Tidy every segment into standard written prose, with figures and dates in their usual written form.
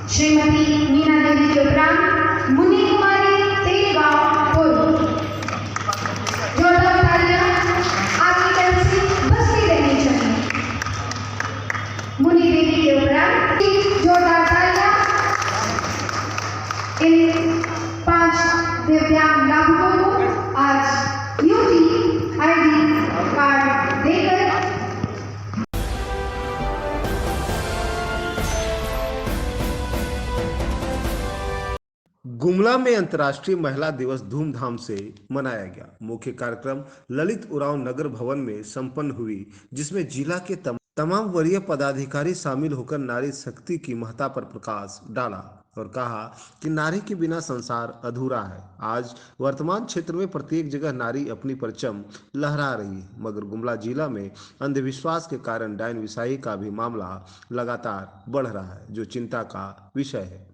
श्रीमती मीना देवी के उपरांत मुनि कुमारी तेलगांव पूर्व। जोरदार तालियां आपकी तरफ से बजती रहनी चाहिए। मुनि देवी के उपरांत जोरदार तालियां इन 5 दिव्यांग लाभुकों को आज UTID कार्ड देकर गुमला में अंतर्राष्ट्रीय महिला दिवस धूमधाम से मनाया गया। मुख्य कार्यक्रम ललित उरांव नगर भवन में संपन्न हुई, जिसमें जिला के तमाम वरीय पदाधिकारी शामिल होकर नारी शक्ति की महत्ता पर प्रकाश डाला और कहा कि नारी के बिना संसार अधूरा है। आज वर्तमान क्षेत्र में प्रत्येक जगह नारी अपनी परचम लहरा रही है, मगर गुमला जिला में अंधविश्वास के कारण डायन विषाही का भी मामला लगातार बढ़ रहा है, जो चिंता का विषय है।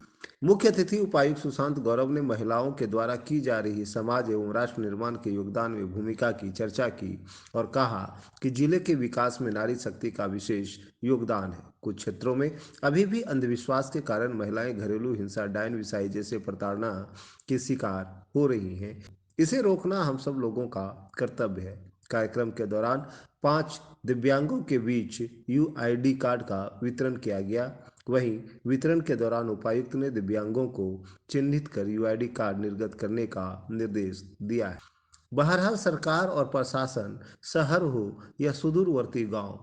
मुख्य अतिथि उपायुक्त सुशांत गौरव ने महिलाओं के द्वारा की जा रही समाज एवं राष्ट्र निर्माण के योगदान में भूमिका की चर्चा की और कहा कि जिले के विकास में नारी शक्ति का विशेष योगदान है। कुछ क्षेत्रों में अभी भी अंधविश्वास के कारण महिलाएं घरेलू हिंसा, डायन विषाही जैसे प्रताड़ना के शिकार हो रही हैं। इसे रोकना हम सब लोगों का कर्तव्य है। कार्यक्रम के दौरान 5 दिव्यांगों के बीच UID कार्ड का वितरण किया गया। वहीं वितरण के दौरान उपायुक्त ने दिव्यांगों को चिन्हित कर UID कार्ड निर्गत करने का निर्देश दिया है। बहरहाल सरकार और प्रशासन, शहर हो या सुदूरवर्ती गांव,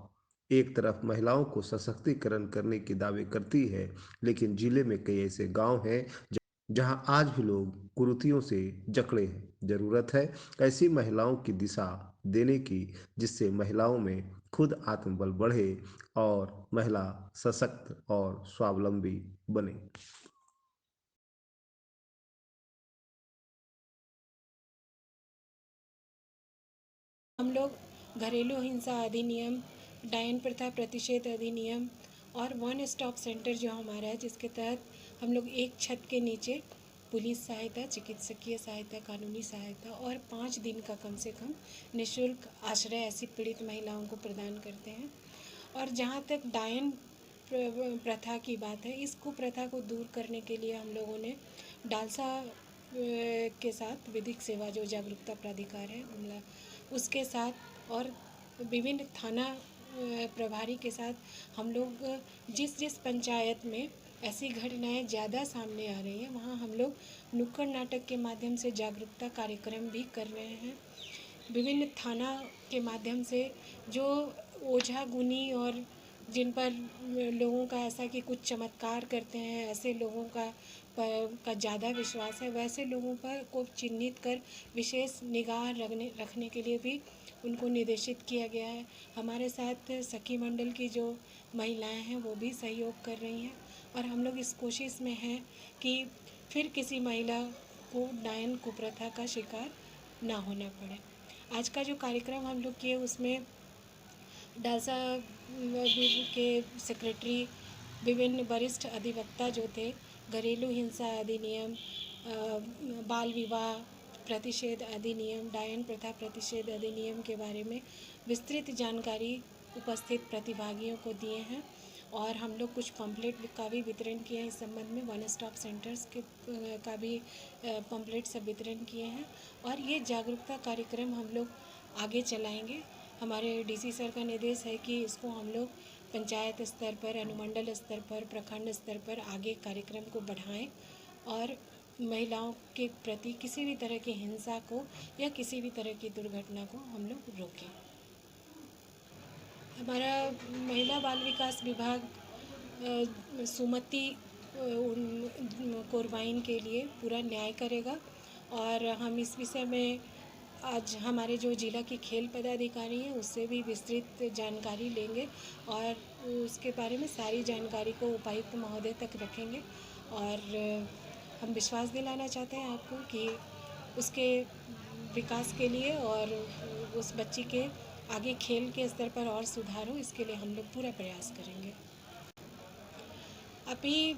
एक तरफ महिलाओं को सशक्तिकरण करने की दावे करती है, लेकिन जिले में कई ऐसे गांव हैं जहां आज भी लोग कुरीतियों से जकड़े हैं। जरूरत है ऐसी महिलाओं की दिशा देने की, जिससे महिलाओं में खुद आत्मबल बढ़े और महिला सशक्त और स्वावलंबी बने। हम लोग घरेलू हिंसा अधिनियम, डायन प्रथा प्रतिषेध अधिनियम और वन स्टॉप सेंटर जो हमारा है, जिसके तहत हम लोग एक छत के नीचे पुलिस सहायता, चिकित्सकीय सहायता, कानूनी सहायता और 5 दिन का कम से कम निःशुल्क आश्रय ऐसी पीड़ित महिलाओं को प्रदान करते हैं। और जहाँ तक डायन प्रथा की बात है, इस कुप्रथा को दूर करने के लिए हम लोगों ने डालसा के साथ विधिक सेवा जो जागरूकता प्राधिकार है गुमला, उसके साथ और विभिन्न थाना प्रभारी के साथ हम लोग जिस पंचायत में ऐसी घटनाएं ज़्यादा सामने आ रही हैं, वहाँ हम लोग नुक्कड़ नाटक के माध्यम से जागरूकता कार्यक्रम भी कर रहे हैं। विभिन्न थाना के माध्यम से जो ओझा गुनी और जिन पर लोगों का ऐसा कि कुछ चमत्कार करते हैं, ऐसे लोगों का ज़्यादा विश्वास है, वैसे लोगों पर को चिन्हित कर विशेष निगाह रखने के लिए भी उनको निर्देशित किया गया है। हमारे साथ सखी मंडल की जो महिलाएं हैं वो भी सहयोग कर रही हैं और हम लोग इस कोशिश में हैं कि फिर किसी महिला को डायन कुप्रथा का शिकार ना होना पड़े। आज का जो कार्यक्रम हम लोग किए उसमें डालसा के सेक्रेटरी, विभिन्न वरिष्ठ अधिवक्ता जो थे, घरेलू हिंसा अधिनियम, बाल विवाह प्रतिषेध अधिनियम, डायन प्रथा प्रतिषेध अधिनियम के बारे में विस्तृत जानकारी उपस्थित प्रतिभागियों को दिए हैं और हम लोग कुछ पम्पलेट का भी वितरण किए हैं। इस संबंध में वन स्टॉप सेंटर्स के का भी पम्पलेट सब वितरण किए हैं और ये जागरूकता कार्यक्रम हम लोग आगे चलाएंगे। हमारे DC सर का निर्देश है कि इसको हम लोग पंचायत स्तर पर, अनुमंडल स्तर पर, प्रखंड स्तर पर आगे कार्यक्रम को बढ़ाएं और महिलाओं के प्रति किसी भी तरह की हिंसा को या किसी भी तरह की दुर्घटना को हम लोग रोकें। हमारा महिला बाल विकास विभाग सुमति कोरबाइन के लिए पूरा न्याय करेगा और हम इस विषय में आज हमारे जो जिला की खेल पदाधिकारी हैं उससे भी विस्तृत जानकारी लेंगे और उसके बारे में सारी जानकारी को उपायुक्त महोदय तक रखेंगे और हम विश्वास दिलाना चाहते हैं आपको कि उसके विकास के लिए और उस बच्ची के आगे खेल के स्तर पर और सुधार हो, इसके लिए हम लोग पूरा प्रयास करेंगे। अभी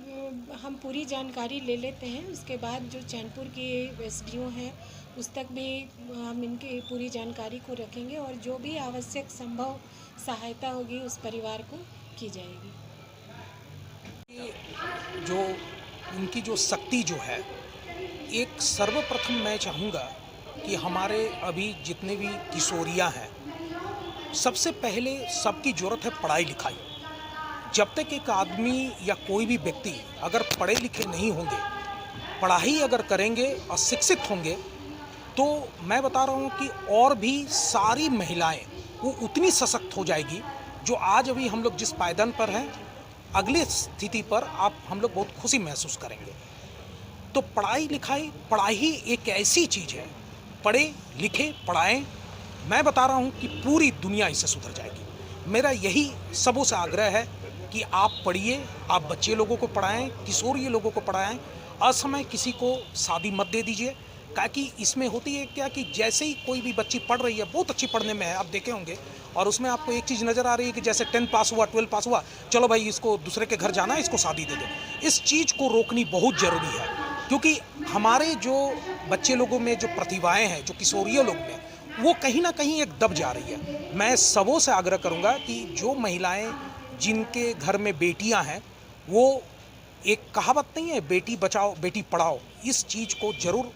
हम पूरी जानकारी ले लेते हैं, उसके बाद जो चैनपुर की SDO हैं उस तक भी हम इनकी पूरी जानकारी को रखेंगे और जो भी आवश्यक संभव सहायता होगी उस परिवार को की जाएगी। जो उनकी जो शक्ति जो है, एक सर्वप्रथम मैं चाहूँगा कि हमारे अभी जितने भी किशोरियाँ हैं, सबसे पहले सबकी ज़रूरत है पढ़ाई लिखाई। जब तक एक आदमी या कोई भी व्यक्ति अगर पढ़े लिखे नहीं होंगे, पढ़ाई अगर करेंगे और शिक्षित होंगे, तो मैं बता रहा हूँ कि और भी सारी महिलाएं वो उतनी सशक्त हो जाएगी जो आज अभी हम लोग जिस पायदान पर हैं, अगली स्थिति पर हम लोग बहुत खुशी महसूस करेंगे। तो पढ़ाई लिखाई, पढ़ाई एक ऐसी चीज़ है, पढ़े लिखे पढ़ाएं, मैं बता रहा हूँ कि पूरी दुनिया इससे सुधर जाएगी। मेरा यही सबों से आग्रह है कि आप पढ़िए, आप बच्चे लोगों को पढ़ाएं, किशोरी लोगों को पढ़ाएं, असमय किसी को शादी मत दे दीजिए। ताकि इसमें होती है क्या कि जैसे ही कोई भी बच्ची पढ़ रही है, बहुत अच्छी पढ़ने में है, आप देखे होंगे, और उसमें आपको एक चीज़ नज़र आ रही है कि जैसे 10 पास हुआ, 12 पास हुआ, चलो भाई इसको दूसरे के घर जाना है, इसको शादी दे दो। इस चीज़ को रोकनी बहुत ज़रूरी है, क्योंकि हमारे जो बच्चे लोगों में जो प्रतिभाएं हैं, जो किशोरियों लोग में, वो कहीं ना कहीं एक दब जा रही है। मैं सबों से आग्रह करूँगा कि जो महिलाएं जिनके घर में बेटियां हैं, वो एक कहावत नहीं है, बेटी बचाओ बेटी पढ़ाओ, इस चीज़ को ज़रूर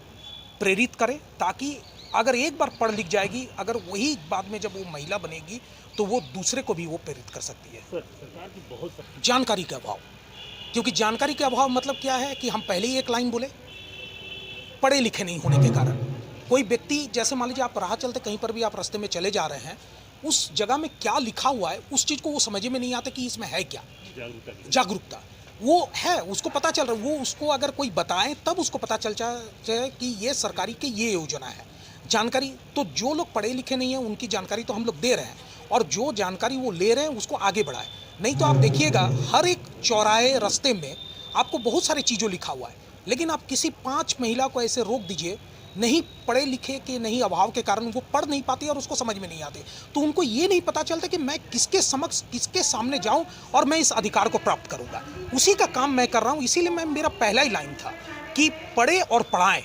प्रेरित करें, ताकि अगर एक बार पढ़ लिख जाएगी, अगर वही बाद में जब वो महिला बनेगी तो वो दूसरे को भी वो प्रेरित कर सकती है। सरकार की बहुत जानकारी का अभाव, क्योंकि जानकारी के अभाव मतलब क्या है कि हम पहले ही एक लाइन बोले, पढ़े लिखे नहीं होने के कारण कोई व्यक्ति, जैसे मान लीजिए आप राह चलते कहीं पर भी आप रास्ते में चले जा रहे हैं, उस जगह में क्या लिखा हुआ है उस चीज़ को वो समझ में नहीं आता कि इसमें है क्या। जागरूकता वो है, उसको पता चल रहा है, वो उसको अगर कोई बताए तब उसको पता चल जाए कि ये सरकारी की ये योजना है। जानकारी तो जो लोग पढ़े लिखे नहीं हैं उनकी जानकारी तो हम लोग दे रहे हैं, और जो जानकारी वो ले रहे हैं उसको आगे बढ़ाएं। नहीं तो आप देखिएगा हर एक चौराहे रास्ते में आपको बहुत सारी चीज़ों लिखा हुआ है, लेकिन आप किसी 5 महिला को ऐसे रोक दीजिए, नहीं पढ़े लिखे के नहीं अभाव के कारण वो पढ़ नहीं पाती और उसको समझ में नहीं आती, तो उनको ये नहीं पता चलता कि मैं किसके समक्ष किसके सामने जाऊं और मैं इस अधिकार को प्राप्त करूंगा। उसी का काम मैं कर रहा हूं, इसीलिए मेरा पहला ही लाइन था कि पढ़े और पढ़ाएं।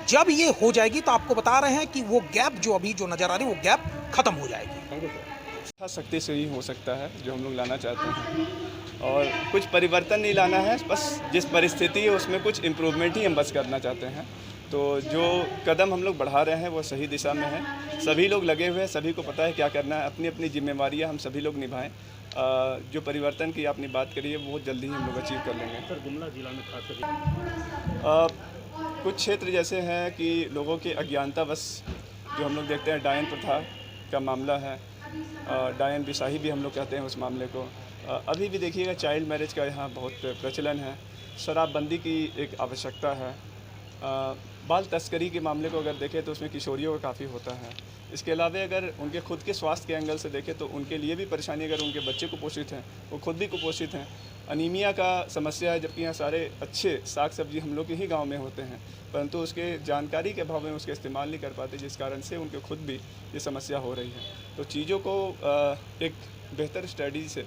जब ये हो जाएगी तो आपको बता रहे हैं कि वो गैप जो अभी जो नज़र आ रही है वो गैप खत्म हो जाएगी। शक्ति से ही हो सकता है जो हम लोग लाना चाहते हैं, और कुछ परिवर्तन नहीं लाना है, बस जिस परिस्थिति है उसमें कुछ इम्प्रूवमेंट ही हम बस करना चाहते हैं। तो जो कदम हम लोग बढ़ा रहे हैं वो सही दिशा में है, सभी लोग लगे हुए हैं, सभी को पता है क्या करना है, अपनी अपनी जिम्मेवारियां हम सभी लोग निभाएं। जो परिवर्तन की आपने बात करी है वो जल्दी ही हम लोग अचीव कर लेंगे। सर, गुमला जिला में खास कुछ क्षेत्र जैसे हैं कि लोगों की अज्ञानतावश जो हम लोग देखते हैं, डायन प्रथा का मामला है, डायन बिसाही भी हम लोग कहते हैं उस मामले को। अभी भी देखिएगा चाइल्ड मैरिज का यहाँ बहुत प्रचलन है, शराबबंदी की एक आवश्यकता है। बाल तस्करी के मामले को अगर देखें तो उसमें किशोरियों का काफ़ी होता है। इसके अलावा अगर उनके खुद के स्वास्थ्य के एंगल से देखें तो उनके लिए भी परेशानी, अगर उनके बच्चे कुपोषित हैं, वो खुद भी कुपोषित हैं। अनीमिया का समस्या है, जबकि यहाँ सारे अच्छे साग सब्जी हम लोग के ही गांव में होते हैं, परंतु उसके जानकारी के अभाव में उसके इस्तेमाल नहीं कर पाते, जिस कारण से उनके खुद भी ये समस्या हो रही है। तो चीज़ों को एक बेहतर स्टडी से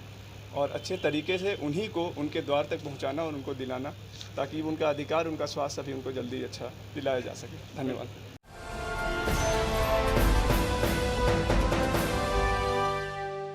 और अच्छे तरीके से उन्हीं को उनके द्वार तक पहुंचाना और उनको दिलाना, ताकि उनका अधिकार, उनका स्वास्थ्य भी उनको जल्दी अच्छा दिलाया जा सके। धन्यवाद।